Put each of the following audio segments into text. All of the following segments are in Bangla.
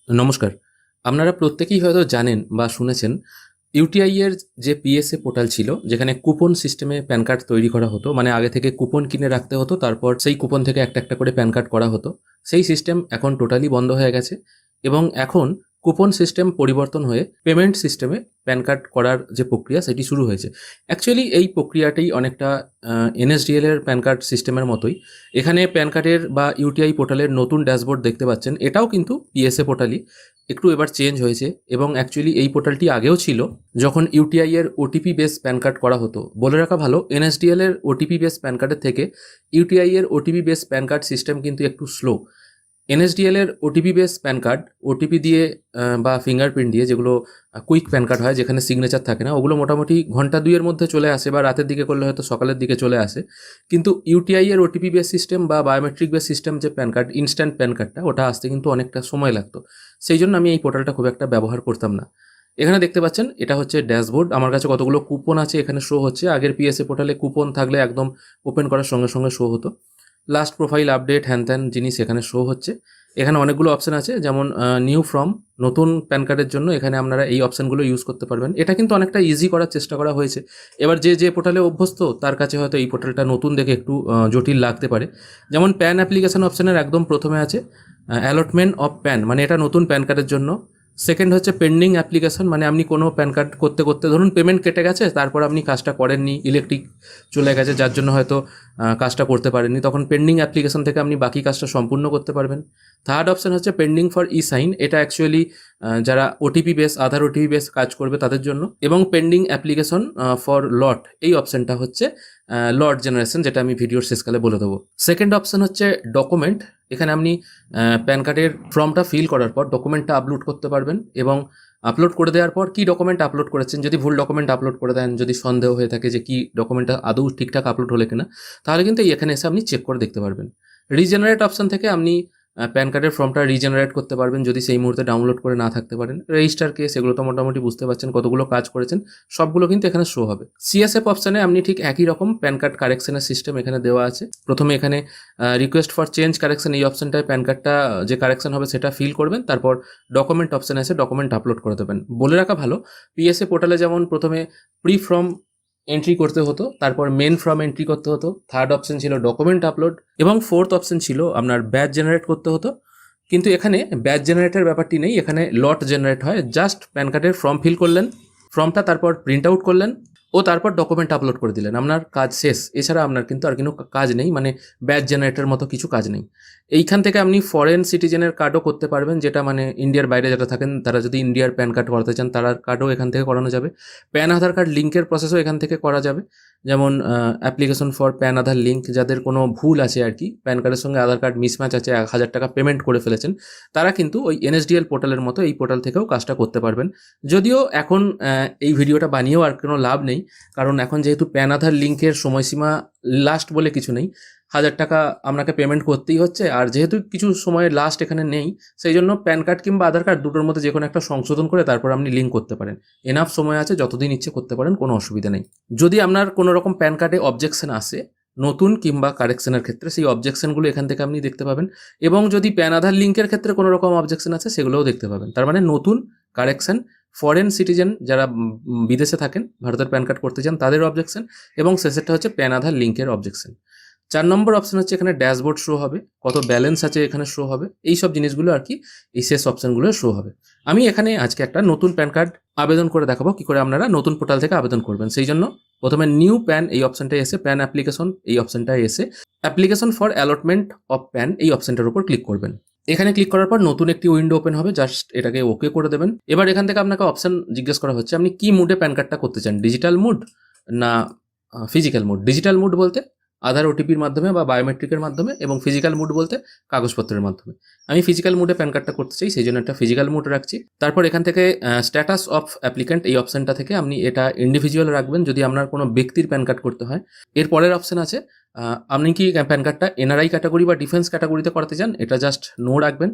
নমস্কার। আপনারা প্রত্যেকেই হয়তো জানেন বা শুনেছেন ইউটিআই এর যে পিএসএ পোর্টাল ছিল, যেখানে কুপন সিস্টেমে প্যান কার্ড তৈরি করা হতো। মানে আগে থেকে কুপন কিনে রাখতে হতো, তারপর সেই কুপন থেকে একটা, একটা করে প্যান কার্ড করা হতো। সেই সিস্টেম এখন টোটালি বন্ধ হয়ে গেছে এবং এখন কুপন সিস্টেম পরিবর্তন হয়ে পেমেন্ট সিস্টেমে প্যান কার্ড করার যে প্রক্রিয়া সেটি শুরু হয়েছে। অ্যাকচুয়ালি এই প্রক্রিয়াটি অনেকটা এনএসডিএল এর প্যান কার্ড সিস্টেমের মতোই। এখানে প্যান কার্ডের বা ইউটিআই পোর্টালের নতুন ড্যাশবোর্ড দেখতে পাচ্ছেন। এটাও কিন্তু পিএসএ পোর্টালই, একটু এবার চেঞ্জ হয়েছে এবং অ্যাকচুয়ালি এই পোর্টালটি আগেও ছিল যখন ইউটিআই এর ওটিপি বেস প্যান কার্ড করা হতো। বলে রাখা ভালো, এনএসডিএল এর ওটিপি বেস প্যান কার্ডের থেকে ইউটিআই এর OTP base pan card system কিন্তু একটু স্লো। এনএসডিএল এর OTP base pan card OTP দিয়ে বা ফিঙ্গারপ্রিন্ট দিয়ে, যেগুলো কুইক প্যান কার্ড হয় যেখানে সিগনেচার থাকে না, ওগুলো মোটামুটি ঘন্টা দুইয়ের মধ্যে চলে আসে বা রাতের দিকে করলে হয়তো সকালের দিকে চলে আসে। কিন্তু ইউটিআই এর ওটিপি বেস সিস্টেম বা বায়োমেট্রিক বেস সিস্টেম যে প্যান কার্ড, ইনস্ট্যান্ট প্যান কার্ডটা, ওটা আসতে কিন্তু অনেকটা সময় লাগতো। সেই জন্য আমি এই পোর্টালটা খুব একটা ব্যবহার করতাম না। এখানে দেখতে পাচ্ছেন এটা হচ্ছে ড্যাশবোর্ড। আমার কাছে কতগুলো কুপন আছে এখানে শো হচ্ছে। আগের পিএসএ পোর্টালে কুপন থাকলে একদম ওপেন করার সঙ্গে সঙ্গে শো হতো। লাস্ট প্রোফাইল আপডেট হ্যান ত্যান জিনিস এখানে শো হচ্ছে। এখানে অনেকগুলো অপশন আছে, যেমন নিউ ফর্ম, নতুন প্যান কার্ডের জন্য এখানে আপনারা এই অপশনগুলো ইউজ করতে পারবেন। এটা কিন্তু অনেকটা ইজি করার চেষ্টা করা হয়েছে। এবার যে যে পোর্টালে অভ্যস্ত তার কাছে হয়তো এই পোর্টালটা নতুন দেখে একটু জটিল লাগতে পারে। যেমন প্যান অ্যাপ্লিকেশন অপশনের একদম প্রথমে আছে অ্যালটমেন্ট অফ প্যান, মানে এটা নতুন প্যান কার্ডের জন্য। সেকেন্ড হচ্ছে পেন্ডিং অ্যাপ্লিকেশন, মানে আপনি কোনো প্যান কার্ড করতে করতে ধরুন পেমেন্ট কেটে গেছে, তারপর আপনি কাজটা করেননি, ইলেকট্রিক চলে গেছে যার জন্য হয়তো কাজটা করতে পারেননি, তখন পেন্ডিং অ্যাপ্লিকেশন থেকে আপনি বাকি কাজটা সম্পূর্ণ করতে পারবেন। থার্ড অপশন হচ্ছে পেন্ডিং ফর ই সাইন। এটা অ্যাকচুয়ালি যারা ওটিপি বেস, আধার ওটিপি বেস কাজ করবে তাদের জন্য। এবং পেন্ডিং অ্যাপ্লিকেশন ফর লট, এই অপশনটা হচ্ছে লট জেনারেশন, যেটা আমি ভিডিওর শেষকালে বলে দেবো। সেকেন্ড অপশন হচ্ছে ডকুমেন্ট। এখানে আপনি প্যান কার্ডের ফর্মটা ফিল করার পর ডকুমেন্টটা আপলোড করতে পারবেন এবং আপলোড করে দেওয়ার পর কী ডকুমেন্ট আপলোড করেছেন, যদি ভুল ডকুমেন্ট আপলোড করে দেন, যদি সন্দেহ হয়ে থাকে যে কি ডকুমেন্টটা আদৌ ঠিকঠাক আপলোড হলে কিনা, তাহলে কিন্তু এখানে এসে আপনি চেক করে দেখতে পারবেন। রিজেনারেট অপশন থেকে আপনি প্যান কার্ডের ফর্মটা রিজেনারেট করতে পারবেন যদি সেই মুহূর্তে ডাউনলোড করে না থাকতে পারেন। রেজিস্টার কেস, এগুলো তো মোটামুটি বুঝতে পারছেন কতগুলো কাজ করেছেন, সবগুলো কিন্তু এখানে শো হবে। সিএসএফ অপশানে আপনি ঠিক একই রকম প্যান কার্ড কারেকশনের সিস্টেম এখানে দেওয়া আছে। প্রথমে এখানে রিকোয়েস্ট ফর চেঞ্জ কারেকশন, এই অপশনটায় প্যান কার্ডটা যে কারেকশন হবে সেটা ফিল করবেন, তারপর ডকুমেন্ট অপশানে এসে ডকুমেন্ট আপলোড করে দেবেন। বলে রাখা ভালো, পিএসএ পোর্টালে যেমন প্রথমে প্রি ফর্ম এন্ট্রি করতে হতো, তারপর মেন ফর্ম এন্ট্রি করতে হতো, থার্ড অপশন ছিল ডকুমেন্ট আপলোড, এবং ফোর্থ অপশন ছিল আপনার ব্যাচ জেনারেট করতে হতো। কিন্তু এখানে ব্যাচ জেনারেটের ব্যাপারটি নেই, এখানে লট জেনারেট হয়। জাস্ট প্যান কার্ডের ফর্ম ফিল করলেন, ফর্মটা তারপর প্রিন্ট আউট করলেন ও তারপর ডকুমেন্ট আপলোড করে দিলেন, আপনার কাজ শেষ। এছাড়া আপনার কিন্তু আর কোনো কাজ নেই, মানে ব্যাচ জেনারেটের মতো কিছু কাজ নেই। এইখান থেকে আপনি ফরেন সিটিজেনের কার্ডও করতে পারবেন, যেটা মানে ইন্ডিয়ার বাইরে যারা থাকেন তারা যদি ইন্ডিয়ার প্যান কার্ড করাতে চান তার কার্ডও এখান থেকে করানো যাবে। প্যান আধার কার্ড লিঙ্কের প্রসেসও এখান থেকে করা যাবে। যেমন application for pan Aadhaar link, যাদের কোনো ভুল আছে আর কি, প্যান কার্ডের সঙ্গে আধার কার্ড মিসম্যাচ আছে, 1,000 টাকা পেমেন্ট করে ফেলেছেন, তারা কিন্তু ওই এনএসডিএল পোর্টালের মতো এই পোর্টাল থেকেও কাজটা করতে পারবেন। যদিও এখন এই ভিডিওটা বানিয়েও আর কোনো লাভ নেই, কারণ এখন যেহেতু প্যান আধার লিঙ্কের সময়সীমা লাস্ট বলে কিছু নেই, 1,000 টাকা আপনাকে পেমেন্ট করতেই হচ্ছে। আর যেহেতু কিছু সময়ের লাস্ট এখানে নেই, সেই জন্য প্যান কার্ড কিংবা আধার কার্ড দুটোর মধ্যে যে কোনো একটা সংশোধন করে তারপর আপনি লিঙ্ক করতে পারেন। এনাফ সময় আছে, যতদিন ইচ্ছে করতে পারেন, কোনো অসুবিধা নেই। যদি আপনার কোনো রকম প্যান কার্ডে অবজেকশন আসে নতুন কিংবা কারেকশনের ক্ষেত্রে, সেই অবজেকশনগুলো এখান থেকে আপনি দেখতে পাবেন। এবং যদি প্যান আধার লিঙ্কের ক্ষেত্রে কোনো রকম অবজেকশন আছে সেগুলোও দেখতে পাবেন। তার মানে নতুন, কারেকশন, ফরেন সিটিজেন যারা বিদেশে থাকেন, ভারতের প্যান কার্ড করতে চান তাদের অবজেকশন, এবং শেষেরটা হচ্ছে প্যান আধার লিঙ্কের অবজেকশন। 4 নম্বর অপশন হচ্ছে এখানে ড্যাশবোর্ড শো হবে, কত ব্যালেন্স আছে এখানে শো হবে, এই সব জিনিসগুলো আর কি এই শেষ অপশনগুলো শো হবে। আমি এখানে আজকে একটা নতুন প্যান কার্ড আবেদন করে দেখাবো কি করে আপনারা নতুন পোর্টাল থেকে আবেদন করবেন। সেই জন্য প্রথমে নিউ প্যান এই অপশনটায় এসে, প্যান অ্যাপ্লিকেশন এই অপশনটায় এসে application for allotment of pan এই অপশনটার উপর ক্লিক করবেন। এখানে ক্লিক করার পর নতুন একটি উইন্ডো ওপেন হবে, জাস্ট এটাকে ওকে করে দেবেন। এবার এখান থেকে আপনাকে অপশন জিজ্ঞেস করা হচ্ছে আপনি কি মুডে প্যান কার্ডটা করতে চান, ডিজিটাল মুড না ফিজিক্যাল মুড। ডিজিটাল মুড বলতে আধার ওটিপির মাধ্যমে বা বায়োমেট্রিকের মাধ্যমে, এবং ফিজিক্যাল মুড বলতে কাগজপত্রের মাধ্যমে। আমি ফিজিক্যাল মুডে প্যান কার্ডটা করতে চাই, সেই জন্য একটা ফিজিক্যাল মুড রাখছি। তারপর এখান থেকে স্ট্যাটাস অফ অ্যাপ্লিক্যান্ট এই অপশনটা থেকে আপনি এটা ইন্ডিভিজুয়াল রাখবেন যদি আপনার কোনো ব্যক্তির প্যান কার্ড করতে হয়। এর পরের অপশন আছে আপনি কি প্যান কার্ডটা এনআরআই ক্যাটাগরি বা ডিফেন্স ক্যাটাগরিতে করাতে চান, এটা জাস্ট নো রাখবেন।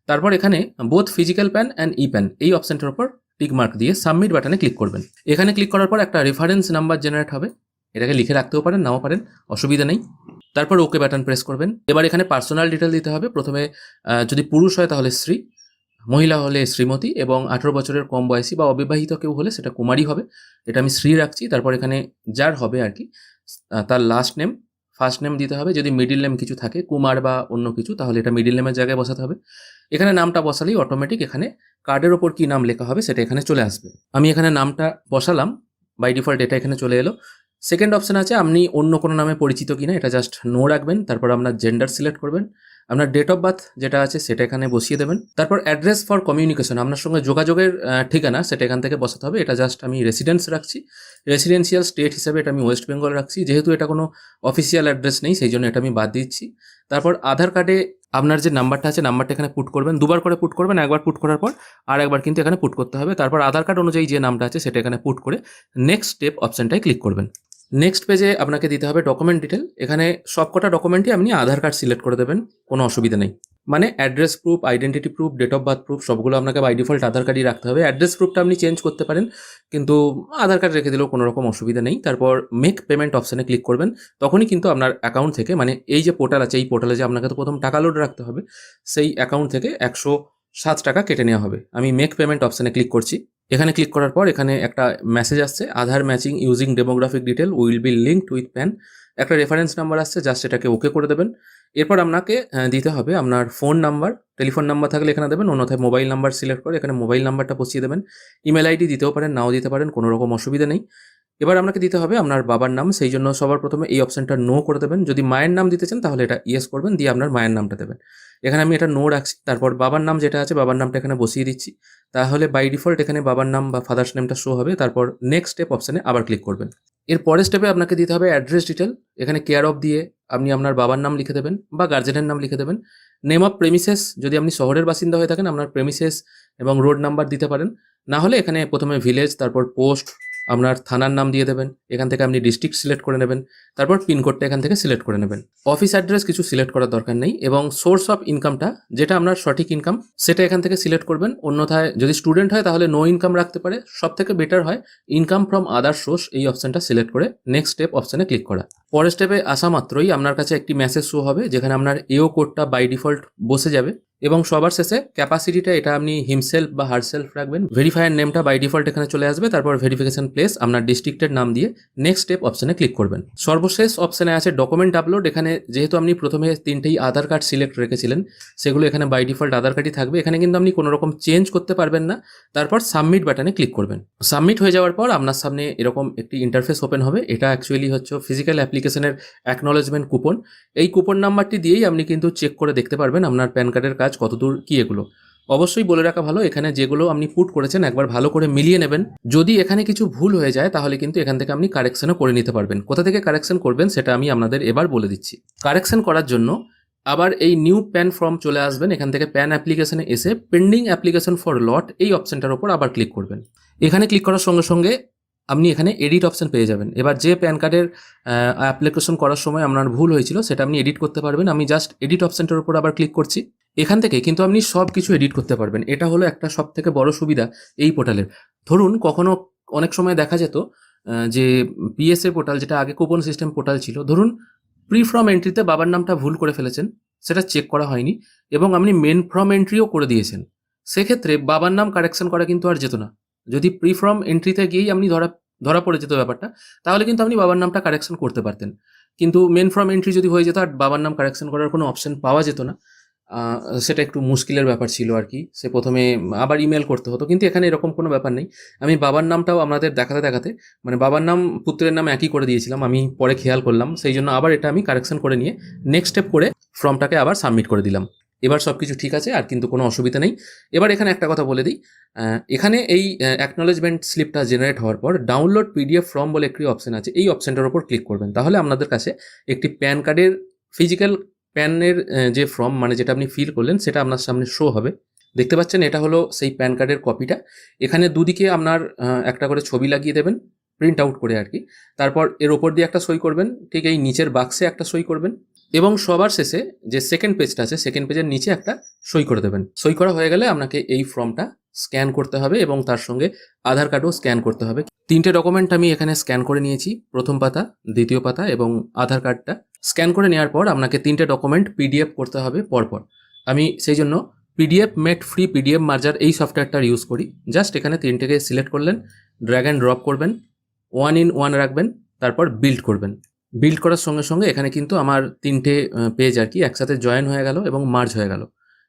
তারপর এখানে both physical pan and E pan এই অপশনটার উপর টিক মার্ক দিয়ে সাবমিট বাটনে ক্লিক করবেন। এখানে ক্লিক করার পর একটা রেফারেন্স নাম্বার জেনারেট হবে, এটাকে লিখে রাখতেও পারেন নাও পারেন, অসুবিধা নেই। তারপর ওকে বাটন প্রেস করবেন। এবার এখানে পার্সোনাল ডিটেল দিতে হবে। প্রথমে যদি পুরুষ হয় তাহলে শ্রী, মহিলা হলে শ্রীমতী এবং 18 বছরের কম বয়সী বা অবিবাহিত কেউ হলে সেটা কুমারী হবে। এটা আমি শ্রী রাখছি। তারপর এখানে যার হবে আর কি তার লাস্ট নেম, ফার্স্ট নেম দিতে হবে। যদি মিডল নেম কিছু থাকে কুমার বা অন্য কিছু, তাহলে এটা মিডল নেমের জায়গায় বসাতে হবে। এখানে নামটা বসালেই অটোমেটিক এখানে কার্ডের ওপর কি নাম লেখা হবে সেটা এখানে চলে আসবে। আমি এখানে নামটা বসালাম, বাই ডিফল্ট এটা এখানে চলে এলো। সেকেন্ড অপশন আছে আপনি অন্য কোনো নামে পরিচিত কিনা, এটা জাস্ট নো রাখবেন। তারপর আপনার জেন্ডার সিলেক্ট করবেন, আপনার ডেট অফ বার্থ যেটা আছে সেটা এখানে বসিয়ে দেবেন। তারপর অ্যাড্রেস ফর কমিউনিকেশন, আপনার সঙ্গে যোগাযোগের ঠিকানা সেটা এখান থেকে বসাতে হবে। এটা জাস্ট আমি রেসিডেন্স রাখছি। রেসিডেন্সিয়াল স্টেট হিসেবে এটা আমি ওয়েস্ট বেঙ্গল রাখছি, যেহেতু এটা কোনো অফিসিয়াল অ্যাড্রেস নেই সেই জন্য এটা আমি বাদ দিচ্ছি। তারপর আধার কার্ডে আপনার যে নাম্বারটা আছে নাম্বারটা এখানে পুট করবেন, দুবার করে পুট করবেন, একবার পুট করার পর আর একবার কিন্তু এখানে পুট করতে হবে। তারপর আধার কার্ড অনুযায়ী যে নামটা আছে সেটা এখানে পুট করে নেক্সট স্টেপ অপশনটায় ক্লিক করবেন। নেক্সট পেজে আপনাকে দিতে হবে ডকুমেন্ট ডিটেল। এখানে সবকটা ডকুমেন্টই আপনি আধার কার্ড সিলেক্ট করে দেবেন, কোনো অসুবিধা নেই। মানে address proof, identity proof, date of birth proof সবগুলো আপনাকে বাই ডিফল্ট আধার কার্ডই রাখতে হবে। অ্যাড্রেস প্রুফটা আপনি চেঞ্জ করতে পারেন, কিন্তু আধার কার্ড রেখে দিলেও কোনো রকম অসুবিধা নেই। তারপর মেক পেমেন্ট অপশানে ক্লিক করবেন, তখনই কিন্তু আপনার অ্যাকাউন্ট থেকে, মানে এই যে পোর্টাল আছে এই পোর্টালে যে আপনাকে তো প্রথম টাকা লোড রাখতে হবে, সেই অ্যাকাউন্ট থেকে 107 টাকা কেটে নেওয়া হবে। আমি মেক পেমেন্ট অপশানে ক্লিক করছি। এখানে ক্লিক করার পর এখানে একটা মেসেজ আসছে, Aadhaar matching using demographic detail will be linked with PAN. একটা রেফারেন্স নাম্বার আসছে, জাস্ট এটাকে ওকে করে দেবেন। এরপর আপনাকে দিতে হবে আপনার ফোন নাম্বার, টেলিফোন নাম্বার থাকলে এখানে দেবেন, অন্যথায় মোবাইল নাম্বার সিলেক্ট করে এখানে মোবাইল নাম্বারটা বসিয়ে দেবেন। ইমেল আইডি দিতেও পারেন, নাও দিতে পারেন, কোনো রকম অসুবিধা নেই। এবার আপনাকে দিতে হবে আপনার বাবার নাম, সেই জন্য সবার প্রথমে এই অপশনটা নো করে দেবেন। যদি মায়ের নাম দিতে চান তাহলে এটা ইয়েস করবেন, দিয়ে আপনার মায়ের নামটা দেবেন। এখানে আমি এটা নো রাখছি। তারপর বাবার নাম যেটা আছে বাবার নামটা এখানে বসিয়ে দিচ্ছি, তাহলে বাই ডিফল্ট এখানে বাবার নাম বা ফাদার্স নেমটা শো হবে। তারপর নেক্সট স্টেপ অপশানে আবার ক্লিক করবেন। এর পরের স্টেপে আপনাকে দিতে হবে অ্যাড্রেস ডিটেল। এখানে কেয়ার অফ দিয়ে আপনি আপনার বাবার নাম লিখে দেবেন বা গার্জেনের নাম লিখে দেবেন। নেম অফ প্রেমিসেস, যদি আপনি শহরের বাসিন্দা হয়ে থাকেন আপনার প্রেমিসেস এবং রোড নাম্বার দিতে পারেন। না হলে এখানে প্রথমে ভিলেজ, তারপর পোস্ট, আপনার থানার নাম দিয়ে দেবেন। এখান থেকে আপনি ডিস্ট্রিক্ট সিলেক্ট করে নেবেন, তারপর পিনকোডটা এখান থেকে সিলেক্ট করে নেবেন। অফিস অ্যাড্রেস কিছু সিলেক্ট করার দরকার নেই, এবং সোর্স অফ ইনকামটা যেটা আপনার সঠিক ইনকাম সেটা এখান থেকে সিলেক্ট করবেন। অন্যথায় যদি স্টুডেন্ট হয় তাহলে নো ইনকাম রাখতে পারে, সব থেকে বেটার হয় ইনকাম ফ্রম আদার সোর্স, এই অপশনটা সিলেক্ট করে নেক্সট স্টেপ অপশনে ক্লিক করা। পরের স্টেপে আসা মাত্রই আপনার কাছে একটি মেসেজ শো হবে, যেখানে আপনার এও কোডটা বাই ডিফল্ট বসে যাবে। এবং সবার শেষে ক্যাপাসিটিটা এটা আপনি হিমসেলফ বা হারসেলফ রাখবেন। ভেরিফায়ার নেমটা বাই ডিফল্ট এখানে চলে আসবে। তারপর ভেরিফিকেশন প্লেস আপনার ডিস্ট্রিক্টের নাম দিয়ে নেক্সট স্টেপ অপশনে ক্লিক করবেন। সর্বশেষ অপশনে আছে ডকুমেন্ট আপলোড। এখানে যেহেতু আপনি প্রথমে 3টেই আধার কার্ড সিলেক্ট রেখেছিলেন, সেগুলো এখানে বাই ডিফল্ট আধার কার্ডই থাকবে। এখানে কিন্তু আপনি কোনো রকম চেঞ্জ করতে পারবেন না। তারপর সাবমিট বাটনে ক্লিক করবেন। সাবমিট হয়ে যাওয়ার পর আপনার সামনে এরকম একটি ইন্টারফেস ওপেন হবে। এটা অ্যাকচুয়ালি হচ্ছে ফিজিক্যাল অ্যাপ্লিকেশনের অ্যাকনোলেজমেন্ট কুপন। এই কুপন নাম্বারটি দিয়েই আপনি কিন্তু চেক করে দেখতে পারবেন আপনার প্যান কার্ডের কাজ কতদূর কি এগুলো। অবশ্যই বলে রাখা ভালো, এখানে যেগুলো আপনি পুট করেছেন একবার ভালো করে মিলিয়ে নেবেন। যদি এখানে কিছু ভুল হয়ে যায় তাহলে কিন্তু এখান থেকে আপনি কারেকশনও করে নিতে পারবেন। কোথা থেকে কারেকশন করবেন সেটা আমি আপনাদের এবার বলে দিচ্ছি। কারেকশন করার জন্য আবার এই নিউ প্যান ফর্ম চলে আসবেন। এখান থেকে প্যান অ্যাপ্লিকেশনে এসে পেন্ডিং অ্যাপ্লিকেশন ফর লট এই অপশনটার উপর আবার ক্লিক করবেন। এখানে ক্লিক করার সঙ্গে সঙ্গে আপনি এখানে এডিট অপশন পেয়ে যাবেন। এবার যে প্যান কার্ডের অ্যাপ্লিকেশন করার সময় আপনার ভুল হয়েছিল সেটা আপনি এডিট করতে পারবেন। আমি জাস্ট এডিট অপশনটার উপর আবার ক্লিক করছি। এখান থেকে কিন্তু আপনি সব কিছু এডিট করতে পারবেন। এটা হলো একটা সব থেকে বড় সুবিধা এই পোর্টালের। ধরুন কখনো অনেক সময় দেখা যেত যে পিএসএ পোর্টাল, যেটা আগে কুপন সিস্টেম পোর্টাল ছিল, ধরুন প্রি ফ্রম এন্ট্রিতে বাবার নামটা ভুল করে ফেলেছেন, সেটা চেক করা হয়নি এবং আপনি মেন ফ্রম এন্ট্রিও করে দিয়েছেন। সেক্ষেত্রে বাবার নাম কারেকশন করা কিন্তু আর যেত না। যদি প্রি ফ্রম এন্ট্রিতে গিয়েই আপনি ধরা পড়ে যেত ব্যাপারটা, তাহলে কিন্তু আপনি বাবার নামটা কারেকশন করতে পারতেন। কিন্তু মেন ফ্রম এন্ট্রি যদি হয়ে যেত আর বাবার নাম কারেকশন করার কোনো অপশন পাওয়া যেত না, সেটা একটু মুশকিলের ব্যাপার ছিল আর কি। সে প্রথমে আবার ইমেল করতে হতো, কিন্তু এখানে এরকম কোনো ব্যাপার নেই। আমি বাবার নামটাও আপনাদের দেখাতে দেখাতে, মানে বাবার নাম পুত্রের নাম একই করে দিয়েছিলাম, আমি পরে খেয়াল করলাম, সেই জন্য আবার এটা আমি কারেকশন করে নিয়ে নেক্সট স্টেপ করে ফর্মটাকে আবার সাবমিট করে দিলাম। এবার সব কিছু ঠিক আছে, আর কিন্তু কোনো অসুবিধা নেই। এবার এখানে একটা কথা বলে দিই, এখানে এই অ্যাকনোলেজমেন্ট স্লিপটা জেনারেট হওয়ার পর ডাউনলোড পিডিএফ ফর্ম বলে একটি অপশন আছে, এই অপশনটার উপর ক্লিক করবেন। তাহলে আপনাদের কাছে একটি প্যান কার্ডের ফিজিক্যাল প্যানের যে ফর্ম, মানে যেটা আপনি ফিল করলেন, সেটা আপনার সামনে শো হবে। দেখতে পাচ্ছেন এটা হলো সেই প্যান কার্ডের কপিটা। এখানে দুদিকে আপনার একটা করে ছবি লাগিয়ে দেবেন, প্রিন্ট আউট করে আর কি। তারপর এর ওপর দিয়ে একটা সই করবেন, ঠিক এই নিচের বাক্সে একটা সই করবেন, এবং সবার শেষে যে সেকেন্ড পেজটা আছে সেকেন্ড পেজের নিচে একটা সই করে দেবেন। সই করা হয়ে গেলে আপনাকে এই ফর্মটা স্ক্যান করতে হবে এবং তার সঙ্গে আধার কার্ডও স্ক্যান করতে হবে। 3টে ডকুমেন্ট আমি এখানে স্ক্যান করে নিয়েছি, প্রথম পাতা, দ্বিতীয় পাতা এবং আধার কার্ডটা। স্ক্যান করে নেওয়ার পর আপনাকে 3টে ডকুমেন্ট পিডিএফ করতে হবে পরপর। আমি সেই জন্য পিডিএফ মেট ফ্রি পিডিএফ মার্জার এই সফটওয়্যারটার ইউজ করি। জাস্ট এখানে তিনটেকে সিলেক্ট করলেন, ড্র্যাগ অ্যান্ড ড্রপ করবেন, 1 in 1 রাখবেন, তারপর বিল্ড করবেন। বিল্ড করার সঙ্গে সঙ্গে এখানে কিন্তু আমার তিনটে পেজ আর কি একসাথে জয়েন হয়ে গেল এবং মার্জ হয়ে গেল।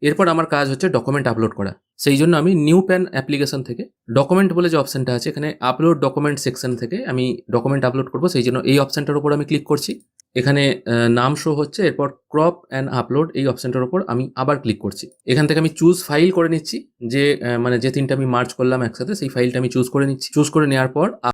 এরপর আমার কাজ হচ্ছে ডকুমেন্ট আপলোড করা। সেই জন্য আমি নিউ প্যান অ্যাপ্লিকেশন থেকে ডকুমেন্ট বলে যে অপশনটা আছে এখানে আপলোড ডকুমেন্ট সেকশন থেকে আমি ডকুমেন্ট আপলোড করব, সেই জন্য এই অপশনটার উপর আমি ক্লিক করছি। এখানে নাম শো হচ্ছে, এরপর ক্রপ অ্যান্ড আপলোড এই অপশনটার উপর আমি আবার ক্লিক করছি। এখান থেকে আমি চুজ ফাইল করে নিচ্ছি, যে মানে যে তিনটা আমি মার্জ করলাম একসাথে সেই ফাইলটা আমি চুজ করে নিচ্ছি। চুজ করে নেওয়ার পর